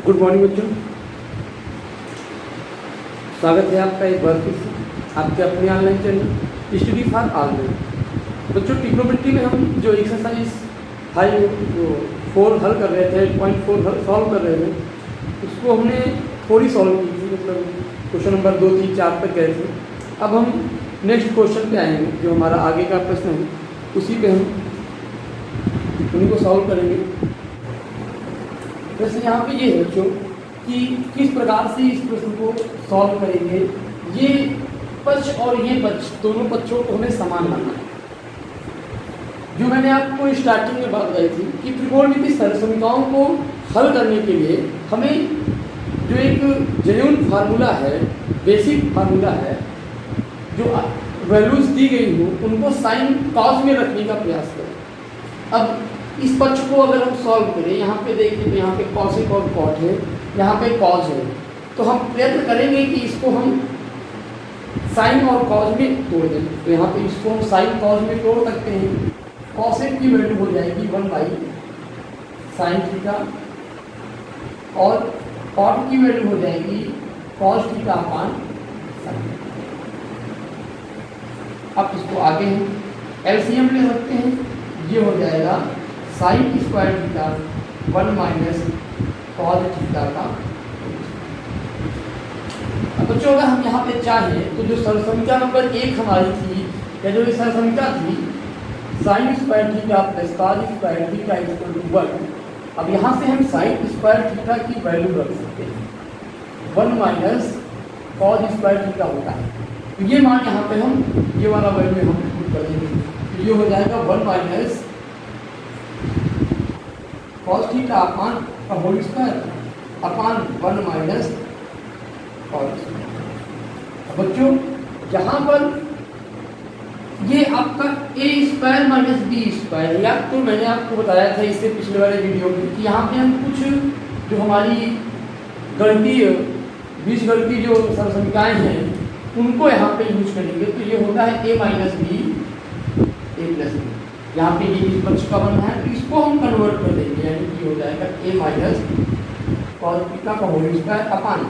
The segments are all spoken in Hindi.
गुड मॉर्निंग बच्चों, स्वागत है आपका एक बार फिर से आपके अपने online channel study for online. बच्चों, ट्रिग्नोमेट्री में हम जो एक्सरसाइज 4 हल कर रहे थे, 8.4 सॉल्व कर रहे थे, उसको हमने थोड़ी सॉल्व की थी, मतलब क्वेश्चन नंबर 2, 3, 4 तक गए थे। अब हम नेक्स्ट क्वेश्चन पे आएंगे, जो हमारा आगे का प्रश्न है उसी पे हम उन्हीं को सॉल्व करेंगे। वैसे यहाँ पे ये है बच्चों कि किस प्रकार से इस प्रश्न को सॉल्व करेंगे। ये पक्ष और ये पक्ष, दोनों पक्षों को हमें समान मानना है। जो मैंने आपको स्टार्टिंग में बात बताई थी कि त्रिकोणमितीय सरसमीकरणों को हल करने के लिए हमें जो एक जेन्युइन फार्मूला है, बेसिक फार्मूला है, जो वैल्यूज दी गई हो उनको साइन कॉस में रखने का प्रयास करें। अब इस पक्ष को अगर हम सॉल्व करें, यहाँ पे देखिए तो यहाँ पे कॉसिक और कॉट है, यहाँ पे कॉस है, तो हम प्रयत्न करेंगे कि इसको हम साइन और कॉस में तोड़ दें। तो यहाँ पे इसको हम साइन कॉस में तोड़ सकते हैं। कॉसिक की वैल्यू हो जाएगी 1/sin थीटा और कॉट की वैल्यू हो जाएगी cos थीटा अपान साइन। अब इसको आगे हम एलसीएम ले सकते हैं, ये हो जाएगा sine square theta 1 - cos theta का। अब बच्चों, अगर हम यहाँ पे चाहें तो जो सरसमीकरण नंबर 1 हमारी थी, या जो सरसमीकरण थी sine square theta plus cos square theta = 1, अब यहाँ से हम साइन स्क्वायर थीटा की वैल्यू रख सकते हैं। 1 - cos स्क्वायर थीटा होता है, तो ये मान यहाँ पे हम ये वाला वैल्यू हम पुट कर देंगे, तो ये हो जाएगा 1 - cos थीटा अपान का whole square upon 1 - cos square. बच्चों, यहाँ पर ये आपका a square minus B square, या तो मैंने आपको बताया था इससे पिछले वाले वीडियो में कि यहाँ पे हम कुछ जो हमारी गणितीय बीजगणितीय जो सरसमीकरण हैं उनको यहाँ पे यूज करेंगे। तो ये होता है a - b a + b, यहाँ पे ये इस पक्ष का बना है, तो इसको हम कन्वर्ट कर देंगे, यानी कि हो जाएगा a - cos थीटा का whole square upon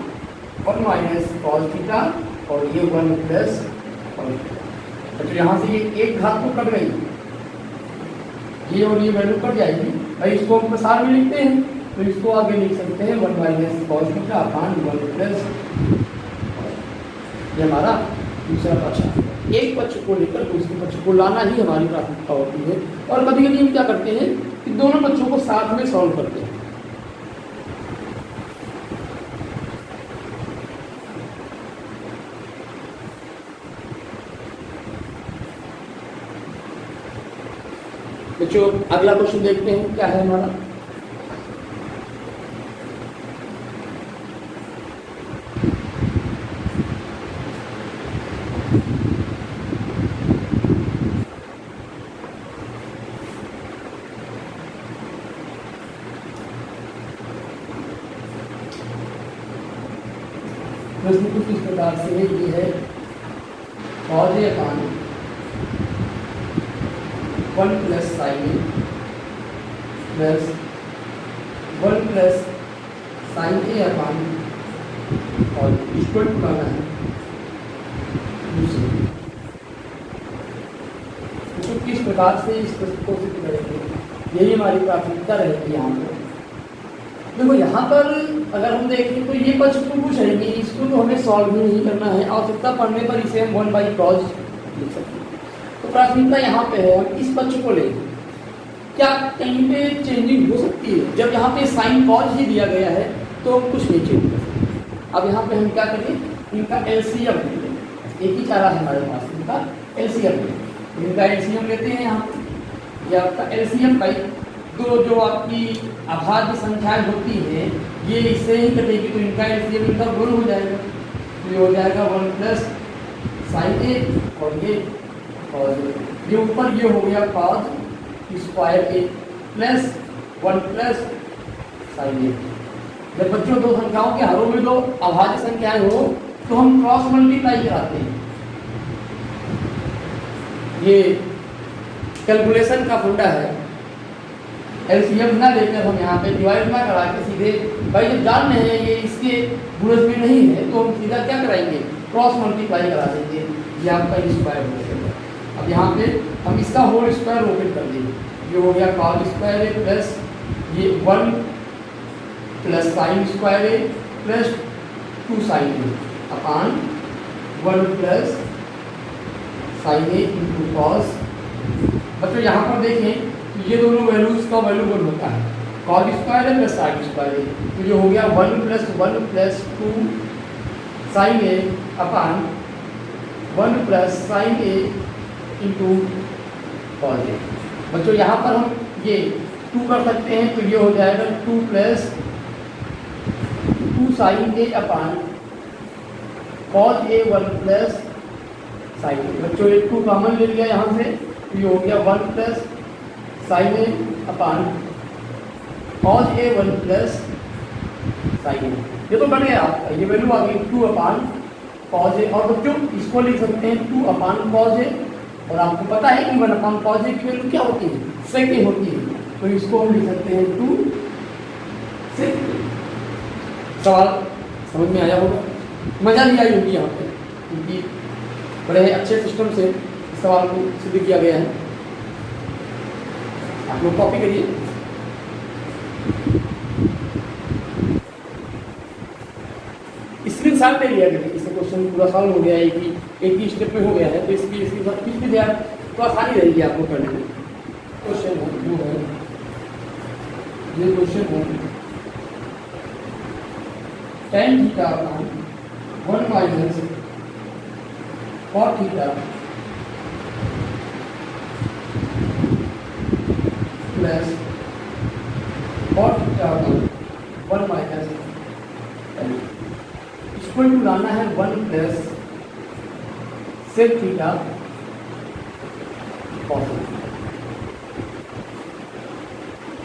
1 - cos theta और ये 1 + cos थीटा। तो यहाँ से ये एक घात तो कट गई, ये और ये वैल्यू कट जाएगी। भाई इसको हम प्रसार में लिखते हैं, तो इसको आगे लिख सकते हैं 1 - cos थीटा अपान 1 + ये हमारा दूसरा पक्ष है। एक पक्ष को लेकर दूसरे पक्ष को लाना ही हमारी प्राथमिकता होती है। और कभी कभी हम क्या करते हैं कि दोनों पक्षों को साथ में सॉल्व करते हैं। बच्चों, अगला क्वेश्चन देखते हैं क्या है हमारा। प्रश्न कुछ इस प्रकार से है, ये है cos A upon 1 + sin A plus 1 + sin A अपान और इक्वल टू लाना है दूसरे। तो किस प्रकार से इस प्रश्न को सिद्ध करेंगे, यही हमारी प्राथमिकता रहेगी। यहाँ पर देखो, यहाँ पर अगर हम देखें तो ये पक्ष तो कुछ है नहीं, इसको तो हमें सॉल्व ही नहीं करना है। आवश्यकता पड़ने पर इसे हम 1/cos लिख सकते हैं। तो प्राथमिकता यहाँ पे है, हम इस पक्ष को लें। क्या कहीं पे चेंजिंग हो सकती है? जब यहाँ पे साइन कॉस ही दिया गया है तो हम कुछ नहीं चेंज कर सकते। अब यहाँ पे हम क्या करें, इनका एलसीएम लें। एक ही चारा है हमारे पास, इनका एलसीएम लें। इनका एलसीएम लेते हैं यहाँ पे, ये आपका एलसीएम भाई दो जो आपकी अभाज्य संख्याएं होती हैं ये इससे ही कटेगी, तो इनका एलसीएम इनका गुण हो जाएगा। तो ये हो जाएगा 1 + sin A और ये cos A, ये ऊपर ये हो गया cos square A plus 1 + sin A। जब बच्चों दो संख्याओं के हरों में दो अभाज्य संख्याएं हो तो हम क्रॉस मल्टीप्लाई कराते हैं। ये कैलकुलेशन का फंडा है। एलसीएम ना लेकर हम यहाँ पे डिवाइड ना करा के सीधे, भाई जब जान रहे हैं ये इसके गुणज में नहीं है तो हम सीधा क्या कराएंगे, क्रॉस मल्टीप्लाई करा देंगे, ये आपका स्क्वायर हो जाएगा। अब यहाँ पे हम इसका होल स्क्वायर ओपन कर देंगे, ये हो गया कॉस स्क्वायर ए प्लस ये 1 प्लस साइन स्क्वायर ए प्लस 2 साइन ए अपान 1 प्लस साइन ए इंटू कॉस। बच्चों यहाँ पर देखें ये दोनों वैल्यूज का वैल्यू 1 होता है, कॉस स्क्वायर है प्लस साइन स्क्वायर है, तो ये हो गया 1 plus 2 sign A upon 1 plus sign A into cos A. बच्चों यहाँ पर हम ये 2 कर सकते हैं, तो ये हो जाएगा 2 plus 2 sign A upon cos A 1 plus sign ए। बच्चों ये 2 कॉमन ले लिया यहाँ से, तो ये हो गया 1 plus sign A upon cos A 1 plus sign ए। ये तो बढ़ गया आपका, ये वैल्यू आ गई 2 अपान कॉस ए। और बच्चों इसको लिख सकते हैं 2 अपान कॉस ए, और आपको पता है कि 1 अपान कॉस ए की वैल्यू क्या होती है, सेक होती है, तो इसको हम लिख सकते हैं 2 सेक। सवाल समझ में आया होगा, मजा नहीं आई होगी यहाँ पे, क्योंकि बड़े अच्छे सिस्टम से इस सवाल को सिद्ध किया गया है। आप लोग कॉपी करिए। स्क्रीनशॉट ले लिया करिए, इससे क्वेश्चन पूरा सॉल्व हो गया है, एक ही स्टेप में हो गया है, तो इसकी स्क्रीनशॉट खींच लीजिए आप, तो आसानी रहेगी आपको करने में। क्वेश्चन है ये क्वेश्चन है tan theta upon 1 minus cot theta plus cot theta upon 1 minus इसको लाना है 1 प्लस सेक थीटा कॉस।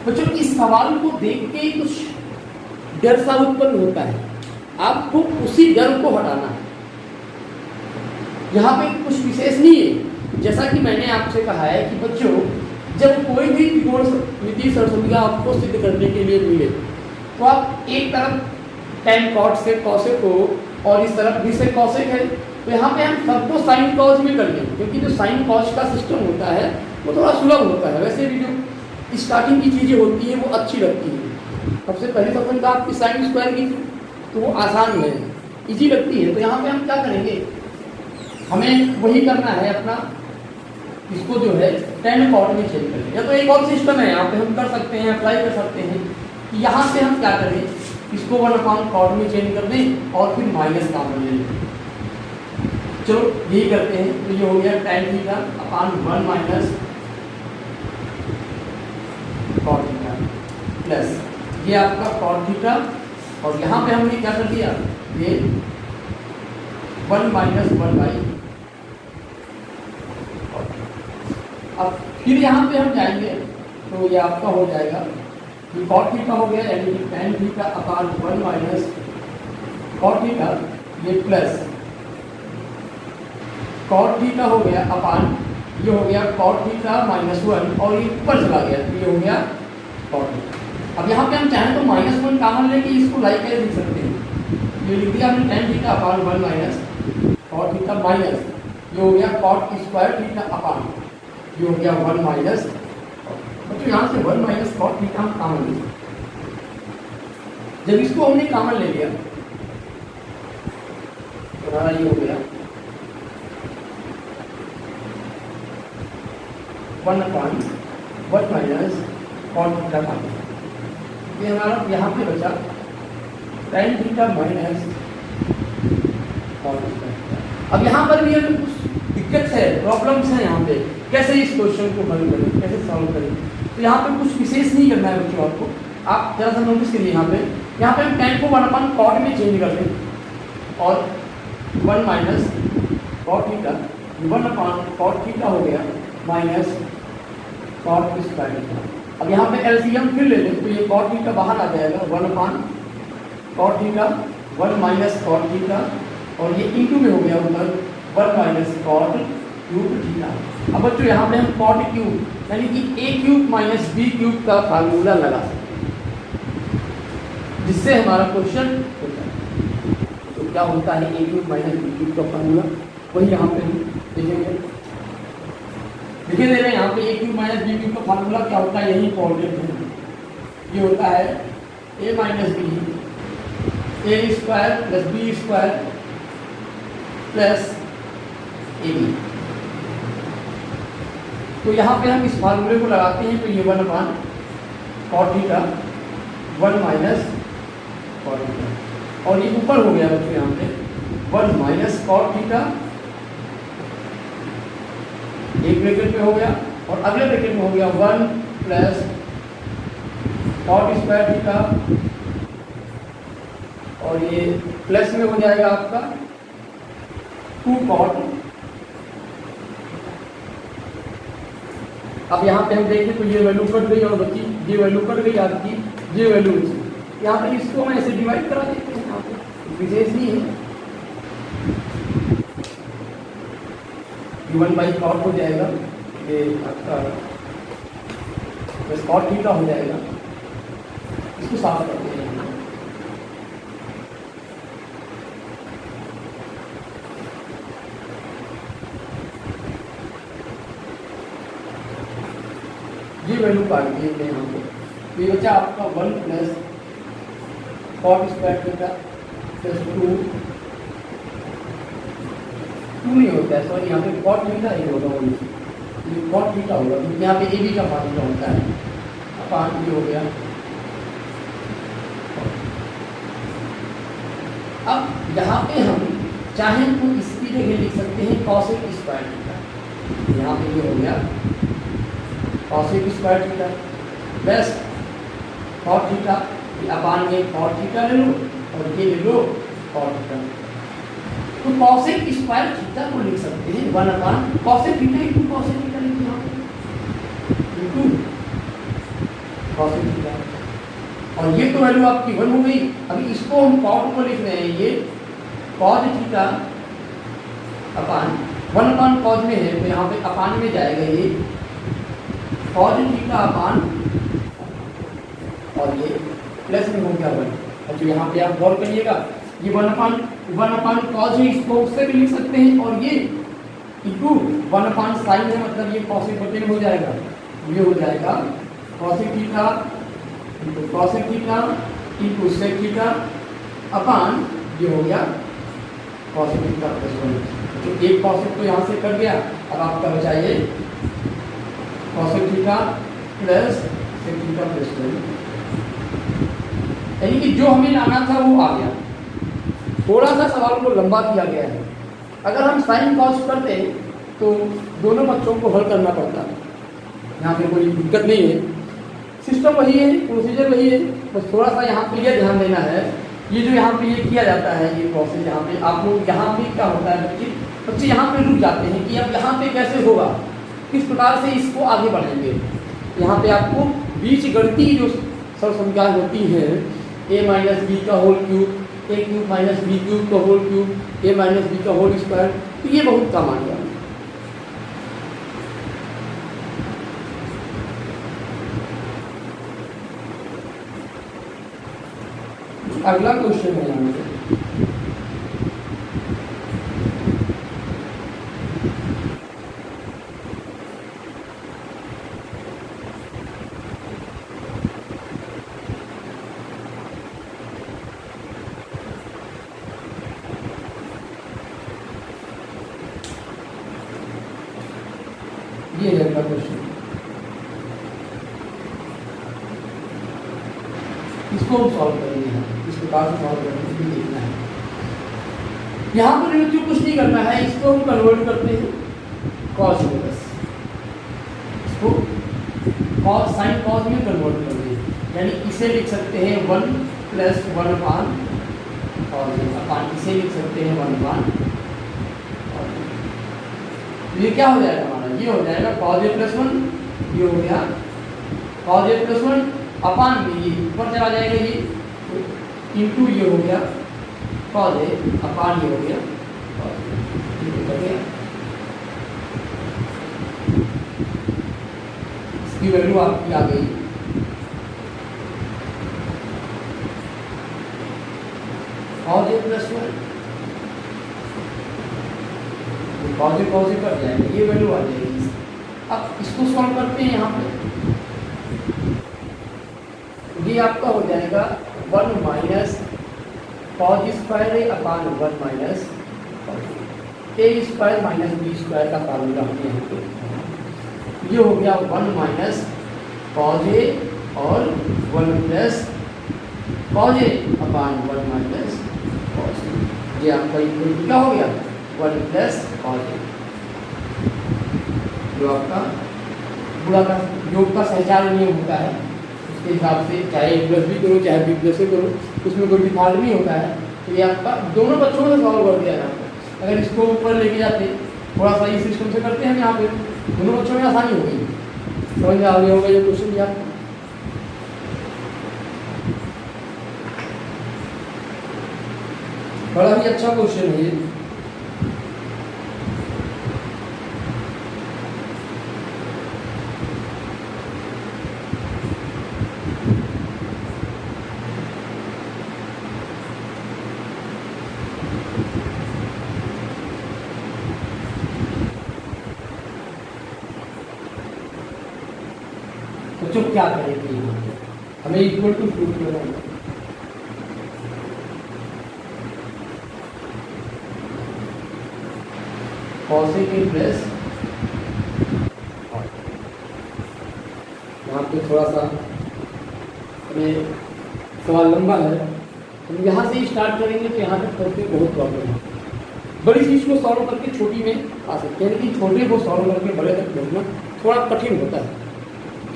बच्चों इस सवाल को देख के ही कुछ डर सा उत्पन्न होता है, आपको उसी डर को हटाना है। यहाँ पे कुछ विशेष नहीं है, जैसा कि मैंने आपसे कहा है कि बच्चों जब कोई भी त्रिकोणमितीय सरसंख्या आपको सिद्ध करने के लिए मिले तो आप एक तरफ tan cot से cosec हो और इस तरफ भी से cosec है, तो यहाँ पे हम सबको साइन कॉस में कर लेंगे, क्योंकि जो साइन कॉस का सिस्टम होता है वो थोड़ा सुलभ होता है। वैसे भी जो स्टार्टिंग की चीज़ें होती हैं वो अच्छी लगती हैं। सबसे पहले सरसंख्या आपकी साइन स्क्वायर की तो वो आसान है, इजी लगती है, तो यहाँ पे हम क्या करेंगे, हमें वही करना है अपना, इसको जो है tan cot में चेंज करेंगे। या तो एक और सिस्टम है यहाँ पे हम कर सकते हैं, अप्लाई कर सकते हैं कि यहाँ से हम क्या करें, इसको 1 अपान cot में चेंज कर दें और फिर माइनस का ले लें। चलो यही करते हैं, तो ये हो गया tan theta upon 1 minus cot theta plus ये आपका cot थीटा, और यहाँ पे हमने क्या कर दिया, ये 1 माइनस 1 बाई। अब फिर यहाँ पे हम जाएंगे तो ये आपका हो जाएगा, ये cot थीटा हो गया, यानी कि tan theta upon 1 minus cot theta, ये प्लस cot थीटा हो गया अपान, ये हो गया cot थीटा माइनस 1 और ये ऊपर चला गया, तो ये हो गया cot थीटा। अब यहाँ पे हम चाहें तो -1 कॉमन लेके इसको लाइक कैसे लिख सकते हैं, ये लिख दिया हमने tan theta upon 1 minus cot theta minus ये हो गया cot स्क्वायर थीटा अपान ये हो गया 1 माइनस, तो यहाँ से 1 माइनस cot थीटा हम कॉमन ले, जब इसको हमने कॉमन ले लिया तो हमारा ये हो गया 1 अपान 1 माइनस cot थीटा कॉमन, ये हमारा यहाँ पे बचा tan theta minus cot theta. अब यहाँ पर भी हमें कुछ दिक्कत है, प्रॉब्लम्स हैं यहाँ पे, कैसे इस क्वेश्चन को हल करें, कैसे सॉल्व करें। तो यहाँ पे कुछ विशेष नहीं करना है बच्चों, आपको आप जरा सा नोटिस करिए, यहाँ पे हम tan को 1 अपान cot में चेंज कर दें और 1 माइनस cot थीटा, 1 अपान cot थीटा हो गया माइनस cot स्क्वायर थीटा। अब यहाँ पे एलसीएम फिर ले लें तो ये cot थीटा बाहर आ जाएगा, 1 अपान cot theta 1 minus cot theta और ये इंटू में हो गया ऊपर 1 माइनस cot क्यूब थीटा। अब बच्चों यहाँ पे हम कॉट क्यूब यानी कि ए क्यूब माइनस बी क्यूब का फार्मूला लगा सकते हैं, जिससे हमारा क्वेश्चन होता है। तो क्या होता है ए क्यूब माइनस बी क्यूब का फार्मूला, वही यहाँ पे हम देखेंगे। लिखे दे रहे हैं यहाँ पे A cube minus B cube का फार्मूला क्या होता है, यही इंपॉर्टेंट है। ये होता है A minus B A square plus B square plus A B. तो यहाँ पे हम इस फार्मूले को लगाते हैं, तो ये 1 cot theta 1 minus cot theta, और ये ऊपर हो गया बच्चों यहाँ पे 1 माइनस कॉट थीटा, एक ब्रैकेट में हो गया, और अगले ब्रैकेट में हो गया 1 प्लस कॉट स्क्वायर थीटा, और ये प्लस में हो जाएगा आपका 2 कॉट। अब यहाँ पे हम देखें तो ये वैल्यू कट गई और बची ये वैल्यू कट गई आपकी, ये वैल्यू बची। यहाँ पे इसको हम ऐसे डिवाइड करा देते हैं, यहाँ पे विशेष ही है, 1 बाई कॉट हो जाएगा, ये आपका बस कॉट थीटा हो जाएगा। इसको साफ करते हैं, ये वैल्यू काट दिए यहाँ पे, तो ये बचा आपका 1 plus cot square theta plus 2 नहीं होता है, सॉरी यहाँ पे कॉट थीटा ही होगा, ये कॉट थीटा होगा क्योंकि यहाँ पे ए बी का फार्मूला होता है। अपान ये हो गया। अब यहाँ पे हम चाहें तो इसकी जगह लिख सकते हैं कॉसेक स्क्वायर थीटा, यहाँ पे ये हो गया cosec square theta plus cot theta, upon में कॉट थीटा ले लो और ये ले लो कॉट थीटा। तो कॉसेक स्क्वायर थीटा को लिख सकते हैं 1 upon cosec theta into cosec theta लिख दो इंटू कॉसेक थीटा, और ये तो वैल्यू आपकी 1 हो गई। अभी इसको हम कॉट को लिख रहे हैं, ये कॉट थीटा अपान 1 अपान कॉज में है, तो यहाँ पे अपान में जाएगा ये कॉज थीटा अपान, और ये प्लस में हो गया 1। और जो यहाँ पे आप गौर करिएगा ये 1 अपान कॉज है, इसको उससे भी लिख सकते हैं, और ये इंटू 1 अपान साइन है, मतलब ये कॉसेक बटे में हो जाएगा, ये हो जाएगा cosec theta into cosec theta into sec theta upon ये हो गया कॉसेक थीटा प्लस 1। तो एक कॉसेक तो यहाँ से कट गया, अब आपका बचा ये cosec theta plus sec theta plus 1, यानी कि जो हमें लाना था वो आ गया। थोड़ा सा सवाल को लंबा किया गया है, अगर हम साइन कॉस करते तो दोनों बच्चों को हल करना पड़ता, यहाँ पे कोई दिक्कत नहीं है, सिस्टम वही है, प्रोसीजर वही है, बस थोड़ा सा यहाँ पे ये ध्यान देना है, ये जो यहाँ पे ये किया जाता है ये प्रोसेस, यहाँ पे आप लोग यहाँ पे क्या होता है बच्चे यहाँ पे रुक जाते हैं कि अब यहाँ पे कैसे होगा, किस प्रकार से इसको आगे बढ़ाएंगे। यहाँ पे आपको बीच गणितीय जो सर्व संख्याएं होती हैं, a माइनस बी का होल क्यूब, ए क्यूब माइनस बी क्यूब का होल क्यूब, ए माइनस बी का होल स्क्वायर, तो ये बहुत काम आएगा। अगला क्वेश्चन है यहाँ पे, ये है अगला क्वेश्चन, इसको हम सॉल्व करेंगे, इस प्रकार से सॉल्व करने के लिए देखना है। यहाँ पर बच्चों कुछ नहीं करना है, इसको हम कन्वर्ट करते हैं कॉस में, बस इसको कॉस साइन कॉस में कन्वर्ट कर दें, यानी इसे लिख सकते हैं 1 प्लस 1 अपान, और अपान इसे लिख सकते हैं 1 अपान, ये क्या हो जाएगा हमारा, ये हो जाएगा कॉस ए प्लस 1, ये हो गया कॉस ए प्लस 1 अपान में ये ऊपर चला जाएगा, ये इंटू ये हो गया कॉस ए अपान ये हो गया कॉस ए, इसकी वैल्यू आपकी आ गई cos a plus 1, cos a cut जाएगा, ये वैल्यू आ जाएगी। अब इसको सॉल्व करते हैं यहाँ पे, ये आपका हो जाएगा 1 माइनस cos स्क्वायर ए अपान 1 माइनस ए स्क्वायर माइनस बी स्क्वायर का फार्मूला हमने यहाँ पे, ये हो गया 1 माइनस cos ए और 1 प्लस cos ए अपान 1 माइनस cos ए, ये आपका इक्वल क्या हो गया 1 प्लस cos ए, जो आपका गुणा का योग का सहचार नियम होता है उसके हिसाब से, चाहे ए प्लस बी करो चाहे बी प्लस ए करो, उसमें कोई डिफॉल्ट नहीं होता है। तो ये आपका दोनों बच्चों में सॉल्व कर दिया जाता है। अगर इसको ऊपर लेके जाते थोड़ा सा इस सिस्टम से करते हैं यहाँ पे, दोनों बच्चों में आसानी हो गई, समझ में आ गया होगा ये क्वेश्चन भी आपको। बड़ा ही अच्छा क्वेश्चन है ये। बच्चों क्या करेंगे यहाँ पे, हमें इक्वल टू प्रूफ करना है। cos a के प्लस, यहाँ पे थोड़ा सा हमें सवाल लंबा है, हम यहाँ से स्टार्ट करेंगे तो यहाँ तक करके बहुत प्रॉब्लम है। बड़ी चीज़ को सॉल्व करके छोटी में आ सकते हैं, लेकिन छोटे को सॉल्व करके बड़े तक पहुँचना थोड़ा कठिन होता है,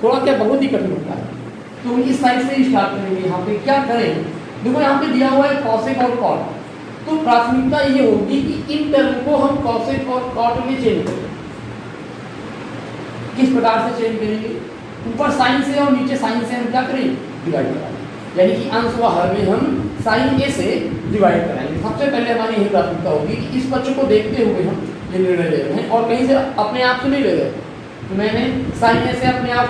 थोड़ा क्या बहुत ही कठिन होता है। तो इस साइड से स्टार्ट करेंगे। यहाँ पे क्या करें, देखो यहाँ पे दिया हुआ है कॉसेक और कॉट, तो प्राथमिकता ये होगी कि इन टर्म को हम कॉसेक और कॉट में चेंज करें। किस प्रकार से चेंज करेंगे, ऊपर साइन से और नीचे साइन से हम क्या करें डिवाइड कराएंगे, यानी कि अंश व हर में हम साइन ए से डिवाइड कराएंगे। सबसे पहले हमारी यही प्राथमिकता होगी कि इस पक्ष को देखते हुए हम ये निर्णय ले रहे हैं और कहीं से अपने आप से नहीं ले रहे। तो मैंने साइन ए से अपने आप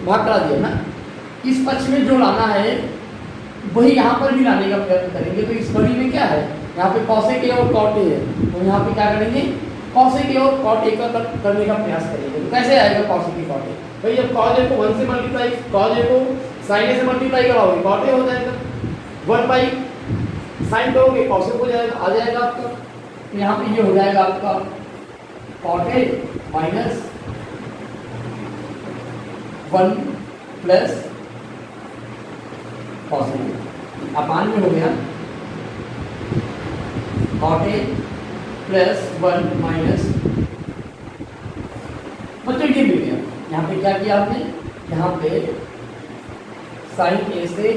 भाग करा दिया ना, इस पक्ष में जो लाना है वही यहाँ पर भी लाने का प्रयत्न करेंगे। तो इस बड़ी में क्या है, यहाँ पे कॉसेक ए और कॉट ए है, तो यहाँ पे क्या करेंगे कॉसेक ए और कॉट ए का करने का प्रयास करेंगे। तो कैसे आएगा कॉसेक ए कॉट ए, भाई जब कॉस ए को 1 से मल्टीप्लाई, कॉस ए को साइन ए से मल्टीप्लाई कराओगे कॉट ए हो जाएगा, 1 बाई साइन करोगे कॉस ए हो जाएगा, आ जाएगा आपका। तो यहाँ पे ये हो जाएगा आपका cot A minus 1 plus cos A upon में हो गया कॉट ए प्लस 1 माइनस, बच्चों ये मिल गया। यहाँ पे क्या किया आपने, यहाँ पे साइन ए से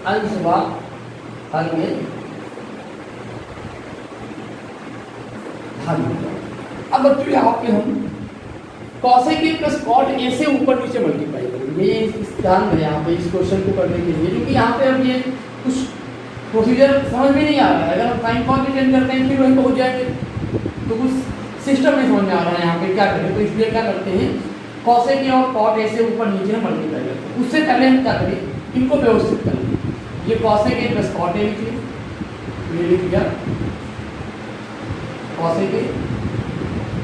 अंश व हर में भाग हो गया। अब बच्चों यहाँ पे हम cosec A plus cot A से ऊपर नीचे मल्टीप्लाई करेंगे। ये ध्यान रहे यहाँ पे इस क्वेश्चन को करने के लिए, क्योंकि यहाँ पे अब ये कुछ प्रोसीजर समझ में नहीं आ रहा है। अगर हम साइन कॉट में चेंज करते हैं फिर वहीं पहुँच जाएंगे, तो कुछ सिस्टम नहीं समझ में आ रहा है यहाँ पे क्या करें। तो इसलिए क्या करते हैं कॉसेक ए और कॉट ए से ऊपर नीचे मल्टीप्लाई करते हैं। उससे पहले हम क्या करें, इनको व्यवस्थित करेंगे। ये cosec A plus cot A लिख लिया, ये लिख दिया कॉसेक ए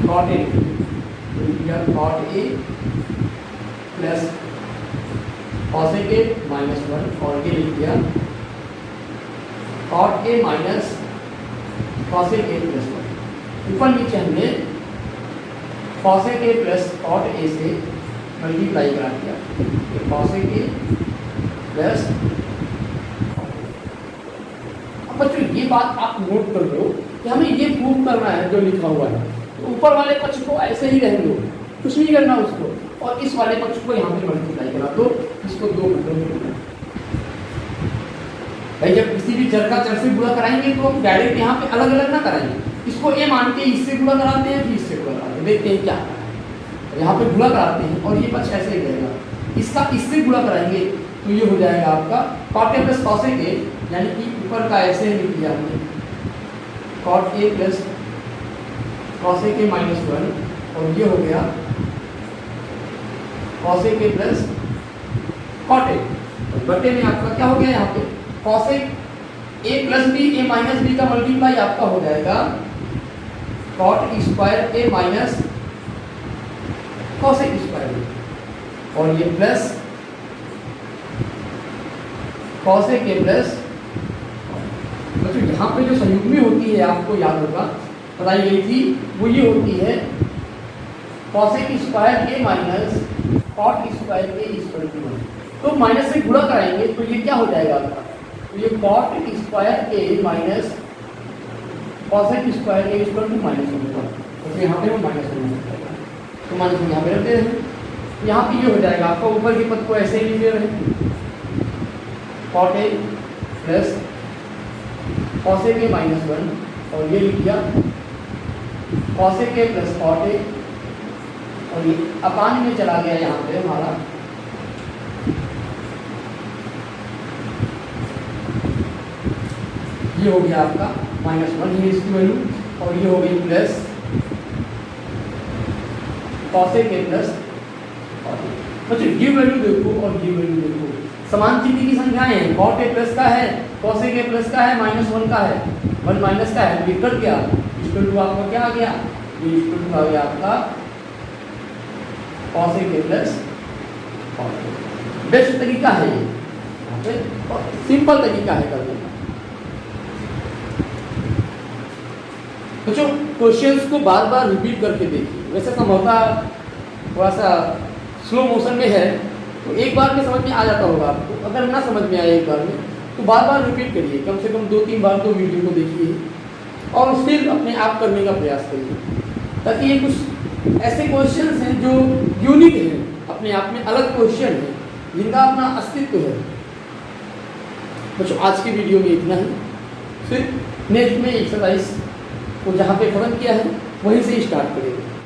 कॉट ए, या cot A plus cosec A minus 1 और ये लिख दिया cot A minus cosec A plus 1। ऊपर नीचे हमने cosec A plus cot A से मल्टीप्लाई करा दिया, कॉसेक ए प्लस। अब बच्चों ये बात आप नोट कर लो कि हमें ये प्रूव करना है जो लिखा हुआ है। तो ऊपर वाले पक्ष को ऐसे ही रहने दो, कुछ नहीं करना उसको, और इस वाले पक्ष को यहाँ पे मल्टीप्लाई करा दो, इसको 2 घंटों। भाई जब किसी भी चर का चर से गुणा कराएंगे तो हम डायरेक्ट यहाँ पे अलग अलग ना कराएंगे, इसको ए मान के इससे गुणा कराते हैं फिर इससे गुणा कराते हैं, देखते हैं क्या है। यहाँ पे गुणा कराते हैं और ये पक्ष ऐसे ही रहेगा, इसका इससे गुणा कराएंगे तो ये हो जाएगा आपका cot A plus cosec A, यानी कि ऊपर का ऐसे लिख दिया हमने cot A plus cosec A minus 1 और ये हो गया cosec A plus cot A, बटे में आपका क्या हो गया यहाँ पे cosec A plus B A minus B का मल्टीप्लाई आपका हो जाएगा cot square A minus cosec square A, और ये प्लस कॉसेक ए प्लस, तो यहाँ पे जो संयुग्मी होती है आपको याद होगा बताई गई थी वो ये होती है cosec square A minus cot square A equal to 1। तो माइनस से गुणा कराएंगे तो ये क्या हो जाएगा आपका, तो ये cot square A minus cosec square A equal to -1 होगा। तो यहाँ पे वो -1 हो जाएगा, तो -1 यहाँ पे रखते हैं, यहाँ पे ये हो जाएगा आपका ऊपर के पद को ऐसे ही लिख रहे cot A plus cosec A -1 और ये लिख दिया cosec A plus cot A, और ये अपान में चला गया यहाँ पे हमारा ये हो गया आपका -1 ये इसकी वैल्यू, और ये हो गई plus cosec A plus cot A. बच्चों ये वैल्यू देखो और ये वैल्यू देखो, समान चिन्ह की संख्याएं हैं, कॉट ए प्लस का है, कॉसेक ए प्लस का है, -1 का है, 1 माइनस का है, ये कट गया, इक्वल टू आपका क्या आ गया, ये इक्वल टू आ गया आपका cosec A plus cot A. Best तरीका है ये, यहाँ पे सिंपल तरीका है करने का। बच्चों क्वेश्चंस को बार बार रिपीट करके देखिए, वैसे संभवतः थोड़ा सा स्लो मोशन में है तो एक बार में समझ में आ जाता होगा आपको, अगर ना समझ में आए एक बार में तो बार बार रिपीट करिए, कम से कम 2-3 बार तो वीडियो को देखिए और फिर अपने आप करने का प्रयास करिए, ताकि ये कुछ ऐसे क्वेश्चंस हैं जो यूनिक हैं, अपने आप में अलग क्वेश्चन हैं जिनका अपना अस्तित्व है। बच्चों आज की वीडियो में इतना ही, फिर नेक्स्ट में एक्सरसाइज को जहाँ पे खत्म किया है वहीं से स्टार्ट करेंगे।